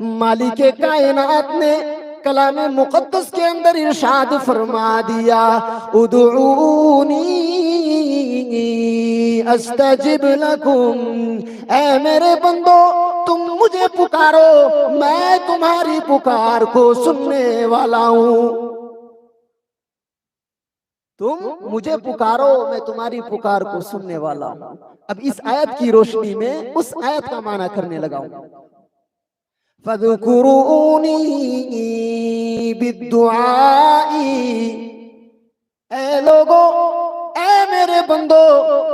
मालिके कायनात ने कलाम मुकद्दस के अंदर इरशाद फरमा दिया, उदऊनी अस्तजिब लकुम, ऐ मेरे बंदो तुम मुझे पुकारो, मैं तुम्हारी पुकार को सुनने वाला हूं। तुम मुझे पुकारो, मैं तुम्हारी पुकार को सुनने वाला हूं। अब इस आयत की रोशनी में उस आयत का माना करने लगा हूं। फज़कुरूनी बिद्दुआई, ऐ लोगो, ऐ मेरे बंदो,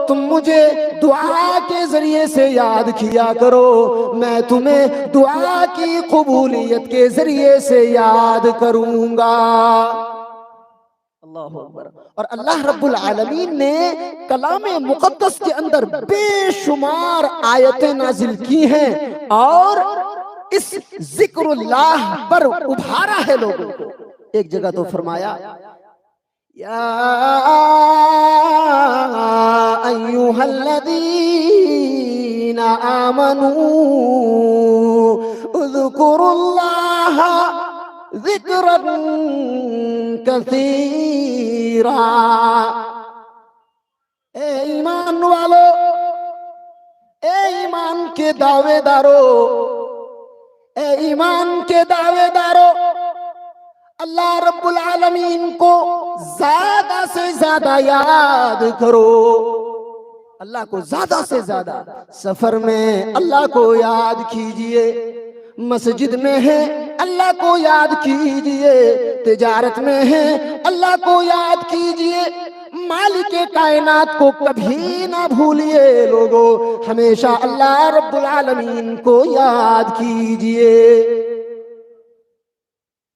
तुम मुझे दुआ के जरिए से याद किया करो, मैं तुम्हें दुआ की कबूलियत के जरिए से याद करूंगा। अल्लाह अकबर। और अल्लाह रब्बुल आलमीन ने कलामे मुकद्दस के अंदर बेशुमार आयतें नाजिल की हैं और इस जिक्रुल्लाह पर उभारा है लोगों को। एक जगह तो फरमाया, या अय्युहल्लज़ीना आमनू उज़्कुरुल्लाह ज़िक्रन कसीरा, ए ईमान वालो, ए ईमान के दावेदारों, ए ईमान के दावेदारों, अल्लाह रब्बुल आलमीन को ज्यादा से ज्यादा याद करो। अल्लाह को ज्यादा से ज्यादा सफर में अल्लाह को याद कीजिए, मस्जिद में है अल्लाह को याद कीजिए, तिजारत में है अल्लाह को याद कीजिए, मालिके कायनात को कभी ना भूलिए लोगों, हमेशा अल्लाह रब्बुल आलमीन को याद कीजिए।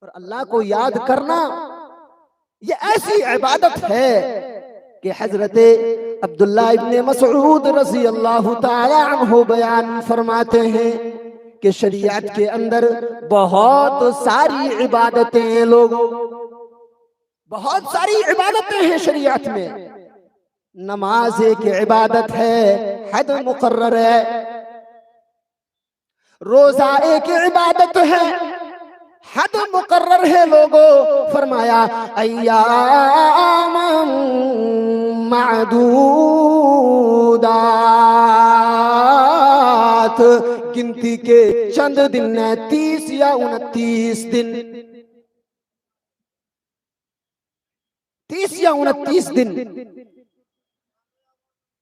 और अल्लाह को याद करना ये ऐसी इबादत है कि हजरत अब्दुल्लाह इब्ने मसऊद रज़ी अल्लाह ताला अन्हु बयान फरमाते हैं कि शरीयत के अंदर बहुत सारी इबादतें हैं लोगों, बहुत सारी इबादतें हैं शरीयत में। नमाज एक इबादत है, हद मुकर्रर है। रोजा एक इबादत है, हद मुकर्रर है लोगों। फरमाया अय्याम मादूदात, गिनती के चंद दिन है, 30 या 29 दिन, 30 या 29 दिन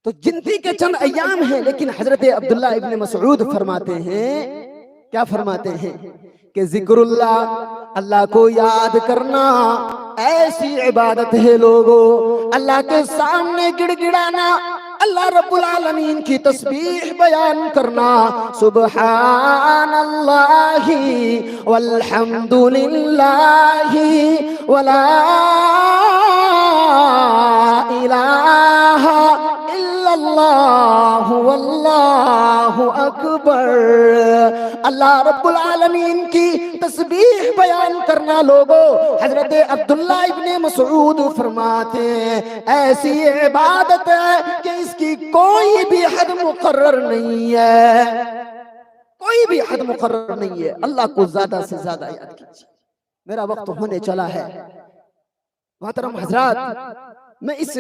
तो गिनती के चंद अय्याम हैं। लेकिन हजरत अब्दुल्लाह इब्ने मसऊद फरमाते हैं, क्या फरमाते हैं कि जिक्रुल्लाह, अल्लाह को याद करना ऐसी इबादत है लोगों, अल्लाह के सामने गिड़गिड़ाना, अल्लाह रब्बुल आलमीन की तस्बीह बयान करना, सुब्हानल्लाहि वल्हम्दुलिल्लाहि वला इलाहा इल्लल्लाहु वल्लाहु अकबर। अल्लाह रब्बुल आलमीन की तस्बीह बयान करना लोगों, हजरत अब्दुल्लाह इब्ने मसऊद फरमाते हैं ऐसी इबादत है कि इसकी कोई भी हद मुकर्रर नहीं है, कोई भी हद मुकर्रर नहीं है। अल्लाह को ज्यादा से ज्यादा याद कीजिए। मेरा वक्त होने चला है मोहतरम हजरात, मैं इस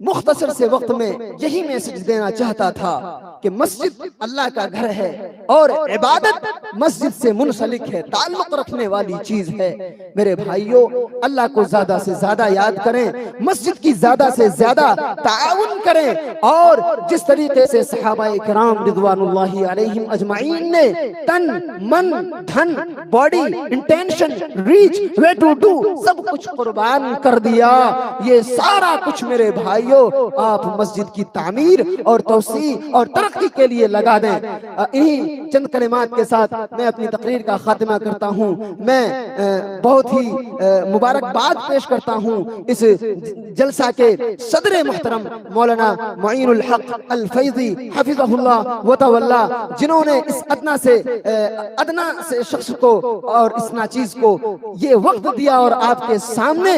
मुख्तसर से वक्त में यही मैसेज देना चाहता था कि मस्जिद अल्लाह का घर है और इबादत मस्जिद से मुंसलिक है, ताल्लुक रखने वाली चीज है। मेरे भाइयों, अल्लाह को ज्यादा से ज्यादा याद करें, मस्जिद की ज्यादा से ज्यादा ताउन करें और जिस तरीके से सहाबाए किराम रिज़वानुल्लाहि अलैहिम अजमाइन ने तन मन धन body intention reach way to do सब कुछ कुर्बान कर दिया, ये सारा कुछ मेरे भाइयों आप मस्जिद की तामीर और तौसी और तरक्की के लिए लगा दें। इन्हीं चंद कलिमात के साथ मैं अपनी तकरीर का खात्मा करता हूं। मैं बहुत ही मुबारकबाद पेश करता हूं इस जलसा के सदर मोहतरम मौलाना मुईनुल हक अल फैजी हफिज़हुल्लाह व तवल्ला, जिन्होंने इस अदना से शख्स को और इस नाचीज को ये वक्त दिया और आपके सामने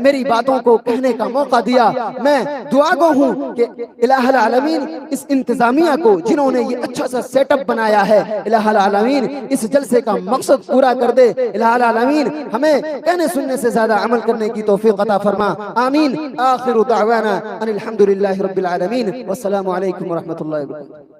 मेरी बातों को कहने का मौका दिया। मैं दुआ गो हूँ कि इलाहुल आलमीन इस इंतजामिया को जिन्होंने ये अच्छा सा सेटअप बनाया है, इलाहुल आलमीन इस जलसे का मकसद पूरा कर दे। इलाहुल आलमीन हमें कहने सुनने से ज्यादा अमल करने की तौफीक अता फरमा। आमीन। आखिरु दावाना अनिल हम्दुलिल्लाहि रब्बिल आलमीन। वस्सलामु अलैकुम व रहमतुल्लाहि व बरकातुहू।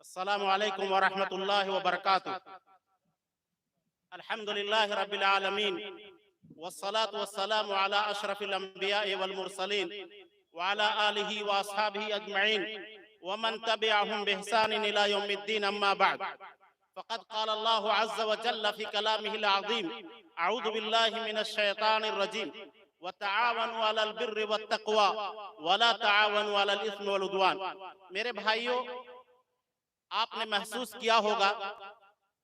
अस्सलामु अलैकुम व रहमतुल्लाहि व बरकातुहू। अल्हम्दुलिल्लाहि रब्बिल आलमीन वस्सलातु वस्सलामु अला अशरफिल अंबिया'i वल मुरसलीन व अला आलिहि व अस्हाबिहि अजमईन व मन तबिअहुम बिइहसानिन इला यौमिद्दीन। अम्मा बअद, फ़क़द क़ाल अल्लाहु अज़्ज़ व जल्ल फ़ी कलामिहिल अज़ीम, अऊज़ु बिल्लाहि मिनश शैतानिर रजीम, व तआवनु अलल बिर्रि वत तक़वा व ला तआवनु अलल इस्मि वल उद्वान। मेरे भाइयों, आपने महसूस किया होगा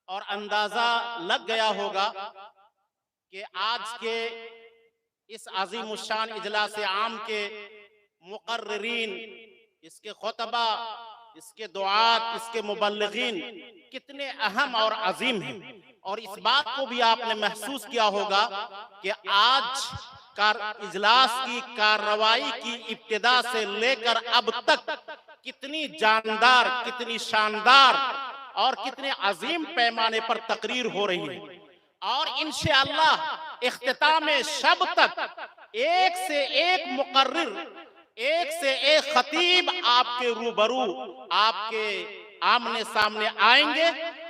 और अंदाजा लग गया होगा कि आज के इस अज़ीमुश्शान इजलास आम के मुक़र्रिरीन, इसके खुतबा, इसके दुआत, इसके मुबल्लिगीन कितने अहम और अजीम हैं। और इस बात को भी आपने महसूस किया होगा कि आज इजलास की कार्रवाई की इब्तिदा से लेकर अब तक कितनी जानदार, कितनी शानदार और कितने अजीम पैमाने पर तकरीर हो रही है। और इंशाअल्लाह इख्तिताम शब तक एक से एक मुकर्रिर, एक से एक खतीब आपके रूबरू, आपके आमने सामने आएंगे